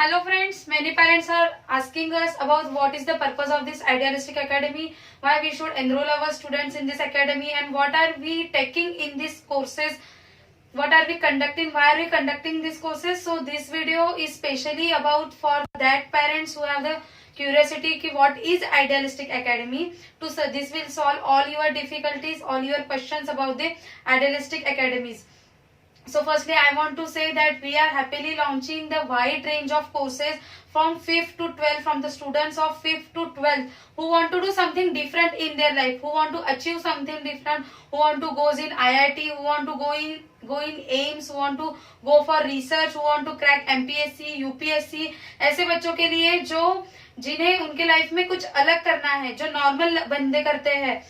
Hello friends, many parents are asking us about what is the purpose of this Idealistic Academy, why we should enroll our students in this academy and what are we taking in these courses, what are we conducting, why are we conducting these courses. So this video is specially about for that parents who have the curiosity ki what is Idealistic Academy. This will solve all your difficulties, all your questions about the Idealistic Academies. So firstly, I want to say that we are happily launching the wide range of courses from 5th to 12th, from the students of 5th to 12th who want to do something different in their life, who want to achieve something different, who want to go in IIT, who want to go in AIMS, who want to go for research, who want to crack MPSC, UPSC. ऐसे बच्चों के लिए जो जिन्हें उनके life में कुछ अलग करना है, जो नॉर्मल बंदे करते हैं,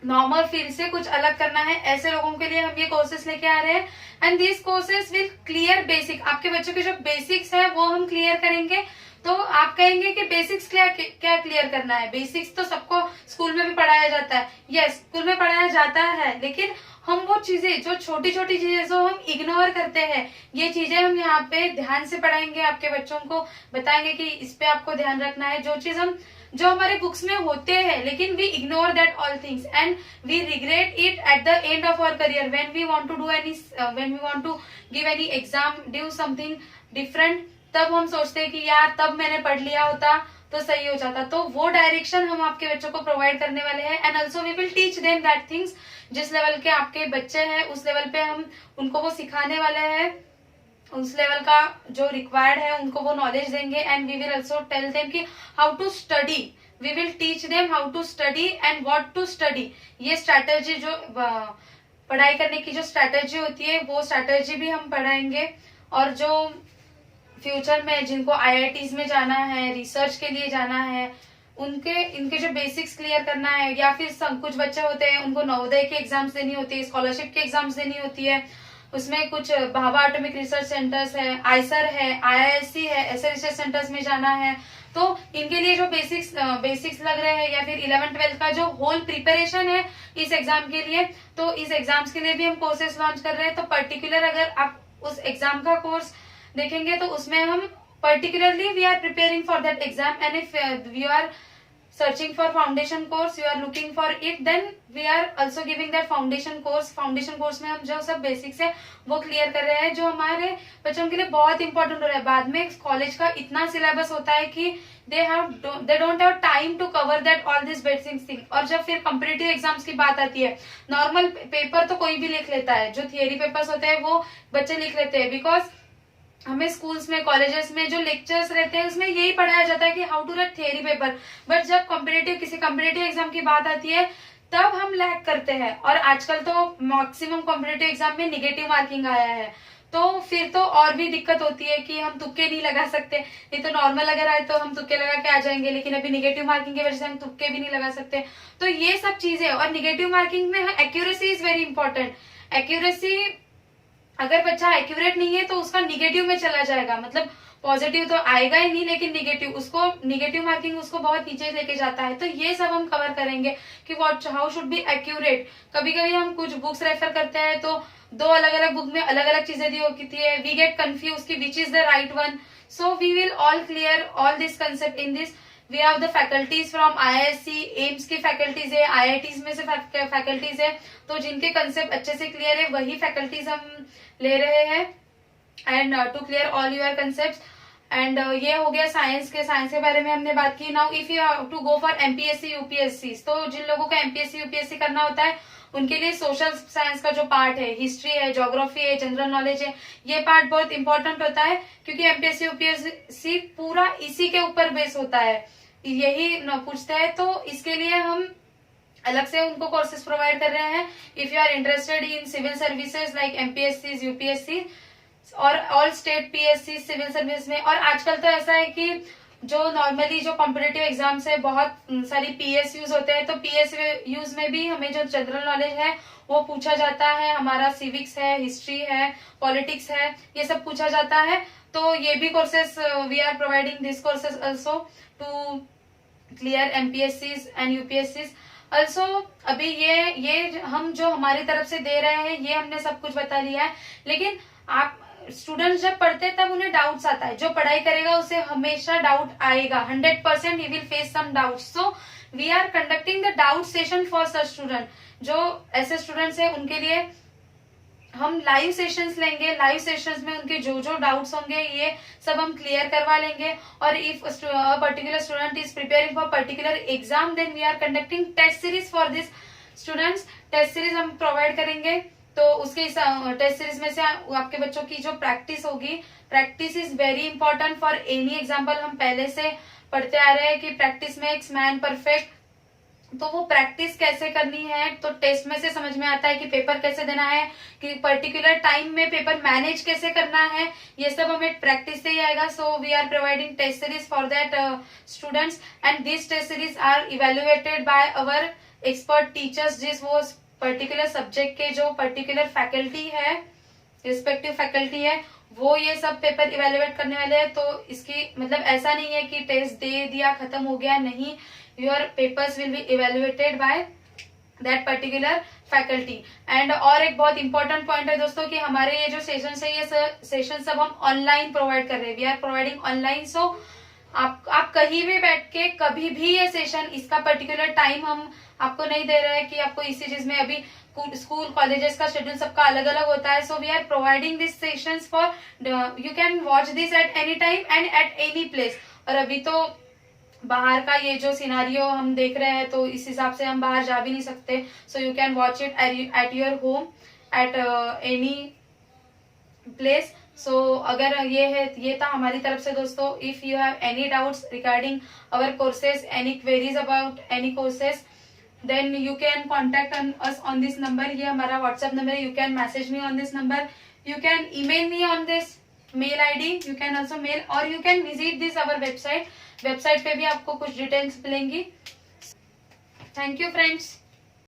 नॉर्मल फील्ड से कुछ अलग करना है, ऐसे लोगों के लिए हम ये कोर्सेस लेके आ रहे हैं. And this courses will clear basic. आपके बच्चों के जो बेसिक्स है वो हम क्लियर करेंगे. तो आप कहेंगे कि बेसिक्स क्या क्लियर करना है. बेसिक्स तो सबको स्कूल में भी पढ़ाया जाता है. यस, स्कूल में पढ़ाया जाता है, लेकिन हम वो चीजें जो छोटी छोटी चीजें जो हम इग्नोर करते हैं, ये चीजें हम यहाँ पे ध्यान से पढ़ाएंगे. आपके बच्चों को बताएंगे कि इस पे आपको ध्यान रखना है. जो हमारे बुक्स में होते हैं, लेकिन we ignore that all things and we regret it at the end of our career when we want to give any exam, do something different. तब हम सोचते हैं कि यार तब मैंने पढ़ लिया होता तो सही हो जाता. तो वो डायरेक्शन हम आपके बच्चों को प्रोवाइड करने वाले हैं. And also we will teach them that things. जिस लेवल के आपके बच्चे हैं उस लेवल पे हम उनको वो सिखाने वाले हैं. उस लेवल का जो रिक्वायर्ड है उनको वो नॉलेज देंगे. And we will also tell them कि how to study. We will teach them how to study and what to study. ये स्ट्रैटेजी जो पढ़ाई करने की जो स्ट्रैटेजी होती है वो स्ट्रैटेजी भी हम पढ़ाएंगे. और जो फ्यूचर में जिनको IITs में जाना है, रिसर्च के लिए जाना है, इनके जो बेसिक्स क्लियर करना है, या फिर कुछ बच्चे होते हैं उनको नवोदय के एग्जाम्स देनी होती है, स्कॉलरशिप के एग्जाम्स देनी होती है. उसमें कुछ भाभा एटॉमिक रिसर्च सेंटर्स है, आईसर है, IISc है, ऐसे रिसर्च सेंटर्स में जाना है. तो इनके लिए जो बेसिक्स लग रहे हैं, या फिर 11th-12th का जो होल प्रिपरेशन है इस एग्जाम के लिए, तो इस एग्जाम्स के लिए भी हम कोर्सेस लॉन्च कर रहे हैं. तो पर्टिकुलर अगर आप उस एग्जाम का कोर्स देखेंगे तो उसमें हम particularly we are preparing for that exam. And if you are searching for foundation course, you are looking for it, then we are also giving that foundation course. foundation course में हम जो सब basics है वो clear कर रहे हैं, जो हमारे बच्चों के लिए बहुत इंपॉर्टेंट हो रहा है. बाद में कॉलेज का इतना सिलेबस होता है कि they don't have time to cover that all these basic things. और जब फिर कॉम्पिटिटिव एग्जाम्स की बात आती है, नॉर्मल पेपर तो कोई भी लिख लेता है, जो थियरी पेपर्स होते हैं वो बच्चे लिख लेते हैं. बिकॉज हमें स्कूल्स में, कॉलेजेस में जो लेक्चर्स रहते हैं उसमें यही पढ़ाया जाता है कि how to write theory paper. But जब किसी कॉम्पिटिटिव एग्जाम की बात आती है तब हम लैग करते हैं. और आजकल तो मैक्सिमम कॉम्पिटिटिव एग्जाम में निगेटिव मार्किंग आया है, तो फिर तो और भी दिक्कत होती है कि हम तुक्के नहीं लगा सकते. नहीं तो नॉर्मल अगर आए तो हम तुक्के लगा के आ जाएंगे, लेकिन अभी निगेटिव मार्किंग की वजह से हम तुक्के भी नहीं लगा सकते. तो ये सब चीजें, और निगेटिव मार्किंग में accuracy is very important. Accuracy, अगर बच्चा एक्यूरेट नहीं है तो उसका निगेटिव में चला जाएगा. मतलब पॉजिटिव तो आएगा ही नहीं, लेकिन निगेटिव मार्किंग उसको बहुत नीचे लेके जाता है. तो ये सब हम कवर करेंगे कि हाउ शुड बी एक्यूरेट. कभी कभी हम कुछ बुक्स रेफर करते हैं तो दो अलग अलग बुक में अलग अलग चीजें दी होती है. वी गेट कंफ्यूज कि which is the right one. So we will all clear all this concept in this. We have the faculties from IISc, AIIMS की फैकल्टीज है, IITs में से फैकल्टीज है. तो जिनके कंसेप्ट अच्छे से क्लियर है वही फैकल्टीज हम ले रहे हैं. And to clear all your concept. And ये हो गया साइंस के बारे में हमने बात की. Now if you have to go for MPSc, UPSC, तो जिन लोगों को MPSc, UPSC करना होता है उनके लिए सोशल साइंस का जो पार्ट है, हिस्ट्री है, ज्योग्राफी है, जनरल नॉलेज है, ये पार्ट बहुत इंपॉर्टेंट होता है. क्योंकि MPSc, UPSC पूरा इसी के ऊपर बेस होता है, यही पूछते हैं. तो इसके लिए हम अलग से उनको कोर्सेज प्रोवाइड कर रहे हैं. If you are interested in civil services like MPSc, UPSC और all state PSC civil service में. और आजकल तो ऐसा है कि जो नॉर्मली जो कॉम्पिटिटिव एग्जाम्स है बहुत सारी PSUs होते हैं, तो PSUs में भी हमें जो जनरल नॉलेज है वो पूछा जाता है. हमारा सिविक्स है, हिस्ट्री है, पॉलिटिक्स है, ये सब पूछा जाता है. तो ये भी courses we are providing this courses also to clear MPSCs and UPSCs. Also अभी ये हम जो हमारी तरफ से दे रहे हैं ये हमने सब कुछ बता लिया है. लेकिन आप स्टूडेंट्स जब पढ़ते हैं तब उन्हें डाउट्स आता है, जो पढ़ाई करेगा उसे हमेशा डाउट आएगा, 100% he will face some doubts. So we are conducting the doubt session for such student. जो ऐसे स्टूडेंट्स हैं उनके लिए हम लाइव सेशंस लेंगे, लाइव सेशंस में उनके जो जो डाउट्स होंगे ये सब हम क्लियर करवा लेंगे। और if particular student is preparing for particular exam, then we are conducting test series for this students. Test series हम प्रोवाइड करेंगे, तो उसके टेस्ट सीरीज में से आपके बच्चों की जो प्रैक्टिस होगी, practice is very important for any example. हम पहले से पढ़ते आ रहे हैं कि प्रैक्टिस मेक्स मैन परफेक्ट, तो वो प्रैक्टिस कैसे करनी है, तो टेस्ट में से समझ में आता है कि पेपर कैसे देना है, कि पर्टिकुलर टाइम में पेपर मैनेज कैसे करना है, ये सब हमें प्रैक्टिस से ही आएगा। So we are providing test series for that students, and this test series are evaluated by our expert teachers. जिस वो पर्टिकुलर सब्जेक्ट के जो पर्टिकुलर फैकल्टी है, रिस्पेक्टिव फैकल्टी है, वो ये सब पेपर इवेल्युएट करने वाले हैं। तो इसकी मतलब ऐसा नहीं है कि टेस्ट दे दिया खत्म हो गया, नहीं, your papers will be evaluated by that particular faculty. And और एक बहुत इंपॉर्टेंट पॉइंट है दोस्तों कि हमारे ये जो सेशन है, ये सेशन सब हम ऑनलाइन प्रोवाइड कर रहे हैं, वी आर प्रोवाइडिंग ऑनलाइन। सो आप कहीं भी बैठ के कभी भी ये सेशन, इसका पर्टिकुलर टाइम हम आपको नहीं दे रहे हैं कि आपको इसी चीज में, अभी स्कूल कॉलेजेस का शेड्यूल सबका अलग अलग होता है। So we are providing this sessions for, you can watch this at any time and at any place. और अभी तो बाहर का ये जो सिनारियो हम देख रहे हैं, तो इस हिसाब से हम बाहर जा भी नहीं सकते। So you can watch it at your home at any place. So अगर ये था हमारी तरफ से दोस्तों। If you have any doubts regarding our courses, any queries about any courses, then you can contact us on this number. ये हमारा WhatsApp number है, you can message me on this number, you can email me on this mail ID, you can also mail, और you can visit this our website. Website पे भी आपको कुछ details मिलेंगी। Thank you friends.